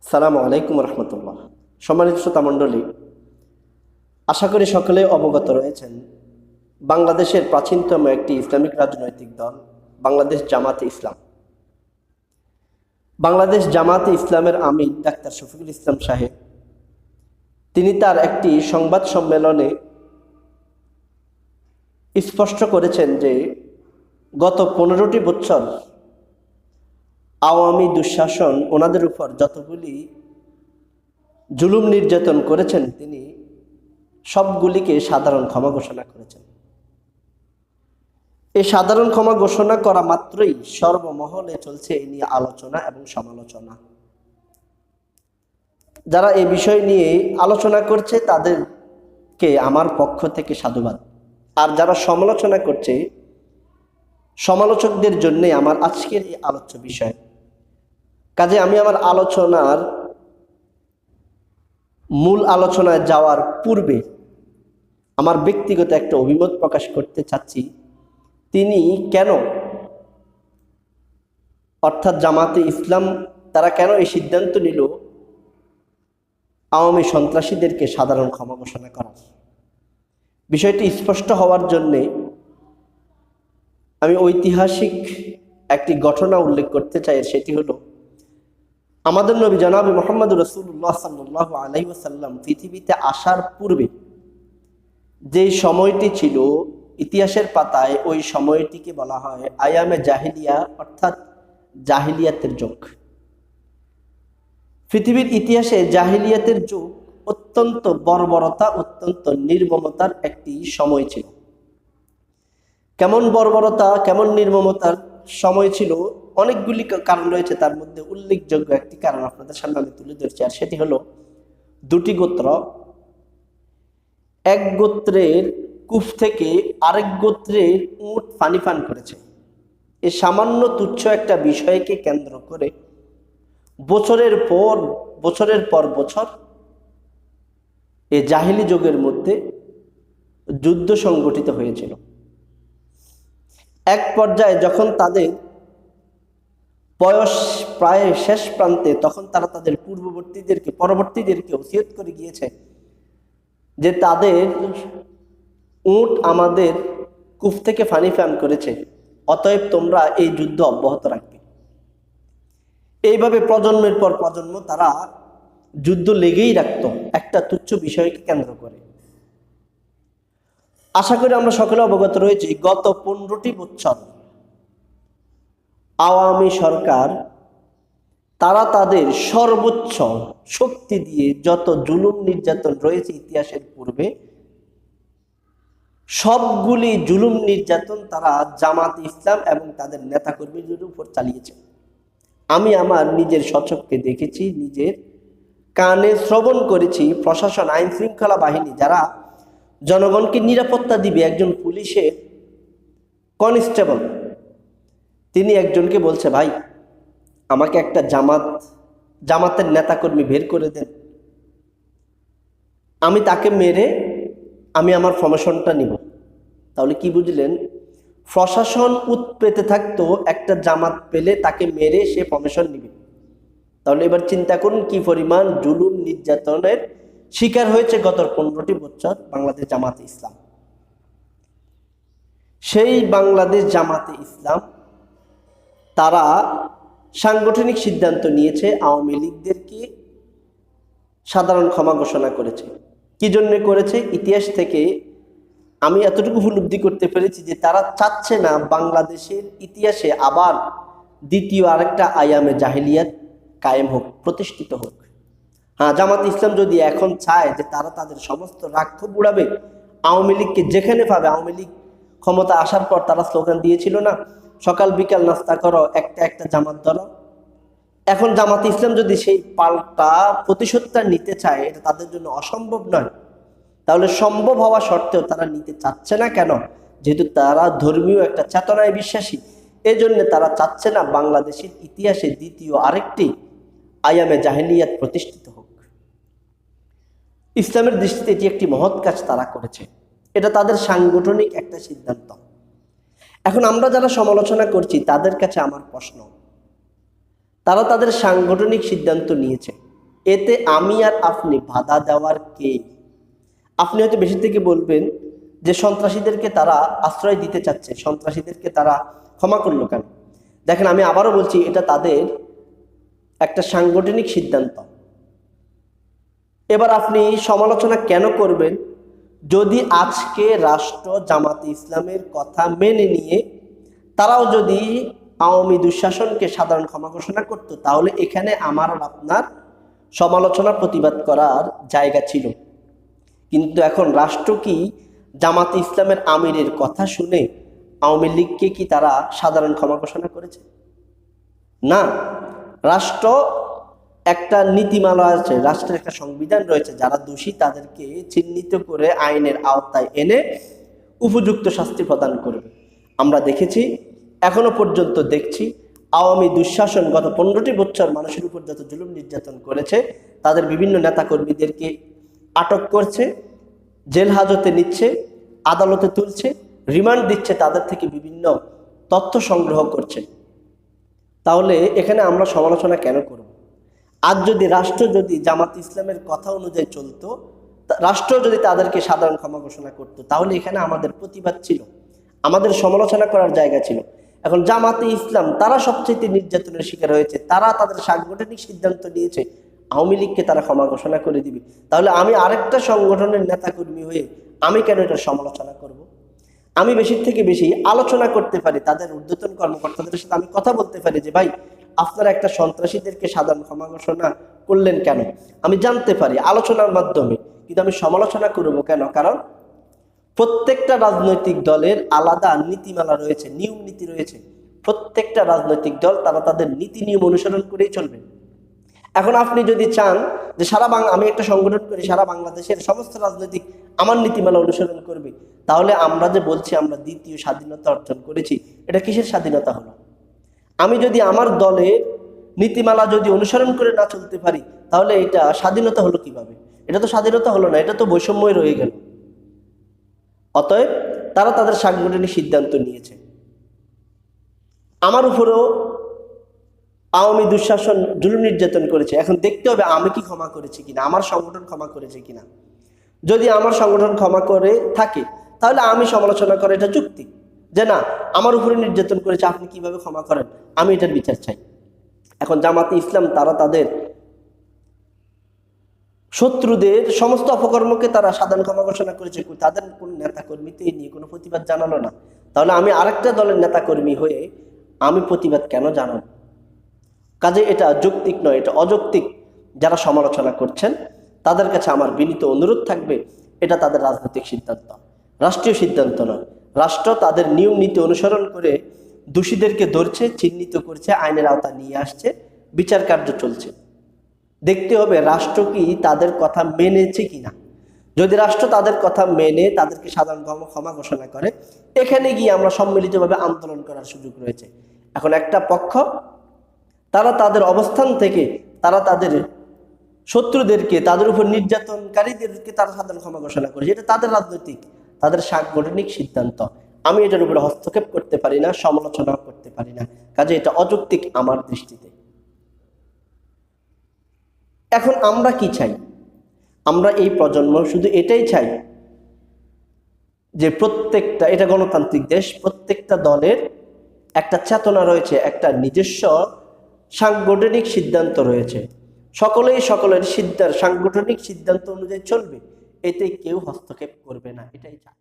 সালামু আলাইকুম রহমতুল্লাহ। সম্মানিত শ্রোতা মণ্ডলী, আশা করি সকলে অবগত রয়েছেন বাংলাদেশের প্রাচীনতম একটি ইসলামিক রাজনৈতিক দল বাংলাদেশ জামাতে ইসলাম। বাংলাদেশ জামাতে ইসলামের আমির ডাক্তার শফিকুল ইসলাম সাহেব তিনি তার একটি সংবাদ সম্মেলনে স্পষ্ট করেছেন যে গত 15টি বছর আওয়ামী দুঃশাসন ওনাদের উপর যতগুলি জুলুম নির্যাতন করেছেন তিনি সবগুলিকে সাধারণ ক্ষমা ঘোষণা করেছেন। এই সাধারণ ক্ষমা ঘোষণা করা মাত্রই সর্বমহলে চলছে এই নিয়ে আলোচনা এবং সমালোচনা। যারা এই বিষয় নিয়ে আলোচনা করছে তাদেরকে আমার পক্ষ থেকে সাধুবাদ, আর যারা সমালোচনা করছে সমালোচকদের জন্য আমার আজকের এই আলোচ্য বিষয়। কাজে আমি আমার আলোচনার মূল আলোচনায় যাওয়ার পূর্বে আমার ব্যক্তিগত একটা অভিমত প্রকাশ করতে চাচ্ছি। তিনি কেন, অর্থাৎ জামাতে ইসলাম তারা কেন এই সিদ্ধান্ত নিল আওয়ামী সন্ত্রাসীদেরকে সাধারণ ক্ষমা ঘোষণা করার। বিষয়টি স্পষ্ট হওয়ার জন্যে আমি ঐতিহাসিক একটি ঘটনা উল্লেখ করতে চাই। সেটি হলো আমাদের নবী জনাব মুহাম্মদ রাসূলুল্লাহ সাল্লাল্লাহু আলাইহি ওয়াসাল্লাম পৃথিবীতে আসার পূর্বে যে সময়টি ছিল ইতিহাসের পাতায়, ওই সময়টিকে বলা হয় আয়ামে জাহিলিয়া, অর্থাৎ জাহিলিয়াতের যুগ। পৃথিবীর ইতিহাসে জাহিলিয়াতের যুগ অত্যন্ত বর্বরতা, অত্যন্ত নির্মমতার একটি সময় ছিল। কেমন বর্বরতা, কেমন নির্মমতার সময় ছিল, অনেকগুলি কারণ রয়েছে। তার মধ্যে উল্লেখযোগ্য একটি কারণ আপনাদের সামনে আমি তুলে ধরছি, আর সেটি হলো দুটি গোত্র এক গোত্রের কূপ থেকে আরেক গোত্রের উট পানি পান করেছে। এই সামান্য তুচ্ছ একটা বিষয়কে কেন্দ্র করে বছরের পর বছর এই জাহিলি যুগের মধ্যে যুদ্ধ সংগঠিত হয়েছিল। এক পর্যায়ে যখন তাদের বয়স প্রায় শেষ প্রান্তে, তখন তারা তাদের পরবর্তীদেরকে ওসিয়ত করে গিয়েছে যে তাদের উট আমাদের কূপ থেকে পানি পান করেছে, অতএব তোমরা এই যুদ্ধ অব্যাহত রাখবে। এইভাবে প্রজন্মের পর প্রজন্ম তারা যুদ্ধ লেগেই রাখত একটা তুচ্ছ বিষয়কে কেন্দ্র করে। আশা করি আমরা সকলে অবগত রয়েছি গত 15টি বছর আওয়ামী সরকার তারা তাদের সর্বোচ্চ শক্তি দিয়ে যত জুলুম নির্যাতন রয়েছে ইতিহাসের পূর্বে, সবগুলি জুলুম নির্যাতন তারা জামাত ইসলাম এবং তাদের নেতাকর্মীদের উপর চালিয়েছে। আমি আমার নিজের স্বচক্ষে দেখেছি, নিজের কানে শ্রবণ করেছি। প্রশাসন, আইন শৃঙ্খলা বাহিনী যারা জনগণকে নিরাপত্তা দিবে, একজন পুলিশের কনস্টেবল তিনি একজনকে বলছে, ভাই আমাকে একটা জামাতের নেতাকর্মী বের করে দেন, আমি তাকে মেরে আমি আমার প্রমোশনটা নিব। তাহলে কি বুঝলেন? প্রশাসন উৎপেতে থাকতো একটা জামাত পেলে তাকে মেরে সে প্রমোশন নিবে। তাহলে এবার চিন্তা করুন কি পরিমাণ জুলুম নির্যাতনের শিকার হয়েছে গত 15টি বছর বাংলাদেশ জামাতে ইসলাম। সেই বাংলাদেশ জামাতে ইসলাম তারা সাংগঠনিক সিদ্ধান্ত নিয়েছে আওয়ামী লীগদেরকে সাধারণ ক্ষমা ঘোষণা করেছে। কি জন্য করেছে? ইতিহাস থেকে আমি এতটুকু উপলব্ধি করতে পেরেছি যে তারা চাচ্ছে না বাংলাদেশের ইতিহাসে আবার দ্বিতীয় আরেকটা আয়ামে জাহিলিয়াত কায়েম হোক, প্রতিষ্ঠিত হোক। হ্যাঁ, জামাত ইসলাম যদি এখন চায় যে তারা তাদের সমস্ত রাক্ষস উড়াবে, আওয়ামী লীগকে যেখানে পাবে, আওয়ামী লীগ ক্ষমতা আসার পর তারা স্লোগান দিয়েছিল না, সকাল বিকাল নাস্তা করো, একটা জামাত ধরো। এখন জামাত ইসলাম যদি সেই পাল্টা প্রতিশোধটা নিতে চায়, এটা তাদের জন্য অসম্ভব নয়। তাহলে সম্ভব হওয়া সত্ত্বেও তারা নিতে চাচ্ছে না কেন? যেহেতু তারা ধর্মীয় একটা চেতনায় বিশ্বাসী, এজন্য তারা চাচ্ছে না বাংলাদেশের ইতিহাসে দ্বিতীয় আরেকটি আয়ামে জাহিলিয়াত প্রতিষ্ঠিত হোক। ইসলামের দৃষ্টিতে এটি একটি মহৎ কাজ তারা করেছে, এটা তাদের সাংগঠনিক একটা সিদ্ধান্ত। এখন আমরা যারা সমালোচনা করছি তাদের কাছে আমার প্রশ্ন, তারা তাদের সাংগঠনিক সিদ্ধান্ত নিয়েছে, এতে আমি আর আপনি বাধা দেওয়ার কে? আপনি হয়তো বেশি থেকে বলবেন যে সন্ত্রাসীদেরকে তারা আশ্রয় দিতে চাচ্ছে, সন্ত্রাসীদেরকে তারা ক্ষমা করলো কেন? দেখেন, আমি আবারও বলছি, এটা তাদের একটা সাংগঠনিক সিদ্ধান্ত। এবার আপনি সমালোচনা কেন করবেন? যদি আজকে রাষ্ট্র জামাতে ইসলামের কথা মেনে নিয়ে তারাও যদি আওয়ামী দুঃশাসনকে সাধারণ ক্ষমা ঘোষণা করত, তাহলে এখানে আমার আর আপনার সমালোচনা প্রতিবাদ করার জায়গা ছিল। কিন্তু এখন রাষ্ট্র কি জামাতে ইসলামের আমিরের কথা শুনে আওয়ামী লীগকে কি তারা সাধারণ ক্ষমা ঘোষণা করেছে? না। রাষ্ট্র একটা নীতিমালা আছে, রাষ্ট্রের একটা সংবিধান রয়েছে, যারা দোষী তাদেরকে চিহ্নিত করে আইনের আওতায় এনে উপযুক্ত শাস্তি প্রদান করবে। আমরা দেখেছি, এখনো পর্যন্ত দেখছি, আওয়ামী দুঃশাসন গত 15টি বছর মানুষের উপর যত জুলুম নির্যাতন করেছে, তাদের বিভিন্ন নেতাকর্মীদেরকে আটক করছে, জেল হাজতে নিচ্ছে, আদালতে তুলছে, রিমান্ড দিচ্ছে, তাদের থেকে বিভিন্ন তথ্য সংগ্রহ করছে। তাহলে এখানে আমরা সমালোচনা কেন করব? আজ যদি রাষ্ট্র যদি জামাত ইসলামের কথা অনুযায়ী চলতো, রাষ্ট্র যদি তাদেরকে সাধারণ ক্ষমা ঘোষণা করত, তাহলে এখানে আমাদের প্রতিবাদ ছিল, আমাদের সমালোচনা করার জায়গা ছিল। এখন জামাতে ইসলাম তারা সবচেয়ে নির্যাতনের শিকার হয়েছে, তারা তাদের সাংগঠনিক সিদ্ধান্ত নিয়েছে আওয়ামী লীগকে তারা ক্ষমা ঘোষণা করে দিবে, তাহলে আমি আরেকটা সংগঠনের নেতাকর্মী হয়ে আমি কেন এটার সমালোচনা করব? আমি বেশি থেকে বেশি আলোচনা করতে পারি, তাদের ঊর্ধ্বতন কর্মকর্তাদের সাথে আমি কথা বলতে পারি যে ভাই, আপনারা একটা সন্ত্রাসীদেরকে সাধারণ ক্ষমা ঘোষণা করলেন কেন? আমি জানতে পারি আলোচনার মাধ্যমে। কিন্তু আমি সমালোচনা করব কেন? কারণ প্রত্যেকটা রাজনৈতিক দলের আলাদা নীতিমালা রয়েছে, নিয়ম নীতি রয়েছে। প্রত্যেকটা রাজনৈতিক দল তারা তাদের নীতি নিয়ম অনুসরণ করেই চলবে। এখন আপনি যদি চান যে আমি একটা সংগঠন করি, সারা বাংলাদেশের সমস্ত রাজনৈতিক আমার নীতিমালা অনুসরণ করবে, তাহলে আমরা যে বলছি আমরা দ্বিতীয় স্বাধীনতা অর্জন করেছি, এটা কিসের স্বাধীনতা হলো? আমি যদি আমার দলের নীতিমালা যদি অনুসরণ করে না চলতে পারি, তাহলে এটা স্বাধীনতা হলো কিভাবে? এটা তো স্বাধীনতা হলো না, এটা তো বৈষম্যই রয়ে গেল। অতএব তারা তাদের সাংগঠনিক সিদ্ধান্ত নিয়েছে। আমার উপরেও আওয়ামী দুঃশাসন জুলুম নির্যাতন করেছে, এখন দেখতে হবে আমি কি ক্ষমা করেছি কিনা, আমার সংগঠন ক্ষমা করেছে কিনা। যদি আমার সংগঠন ক্ষমা করে থাকে, তাহলে আমি সমালোচনা করে এটা যুক্তি, যে না, আমার উপরে নির্যাতন করেছে, আপনি কিভাবে ক্ষমা করেন, আমি এটার বিচার চাই। এখন জামাতে ইসলাম তারা তাদের শত্রুদের সমস্ত অপকর্মকে তারা সাধারণ ক্ষমা ঘোষণা করেছে, তাদের কোন নেতাকর্মীতে নিয়ে কোনো প্রতিবাদ জানালো না। তাহলে আমি আরেকটা দলের নেতাকর্মী হয়ে আমি প্রতিবাদ কেন জানাবো? কাজে এটা যৌক্তিক নয়, এটা অযৌক্তিক। যারা সমালোচনা করছেন তাদের কাছে আমার বিনীত অনুরোধ থাকবে, এটা তাদের রাজনৈতিক সিদ্ধান্ত, রাষ্ট্রীয় সিদ্ধান্ত নয়। রাষ্ট্র তাদের নিয়ম নীতি অনুসরণ করে দোষীদেরকে ধরছে, চিহ্নিত করছে, আইনের আওতা নিয়ে আসছে, বিচার কার্য চলছে। দেখতে হবে রাষ্ট্র কি তাদের কথা মেনেছে কিনা। যদি রাষ্ট্র তাদের কথা মেনে তাদেরকে সাধারণ ক্ষমা ঘোষণা করে, এখানে গিয়ে আমরা সম্মিলিতভাবে আন্দোলন করার সুযোগ রয়েছে। এখন একটা পক্ষ তারা তাদের অবস্থান থেকে তারা তাদের শত্রুদেরকে, তাদের উপর নির্যাতনকারীদেরকে তারা সাধারণ ক্ষমা ঘোষণা করে, এটা তাদের রাজনৈতিক, তাদের সাংগঠনিক সিদ্ধান্ত। আমি এটার উপরে হস্তক্ষেপ করতে পারি না, সমালোচনা করতে পারি না, কাজে এটা অযৌক্তিক আমার দৃষ্টিতে। এখন আমরা কি চাই? আমরা এই প্রজন্ম শুধু এটাই চাই যে প্রত্যেকটা, এটা গণতান্ত্রিক দেশ, প্রত্যেকটা দলের একটা চেতনা রয়েছে, একটা নিজস্ব সাংগঠনিক সিদ্ধান্ত রয়েছে, সকলের সাংগঠনিক সিদ্ধান্ত অনুযায়ী চলবে, এতে কেউ হস্তক্ষেপ করবে না, এটাই চাই।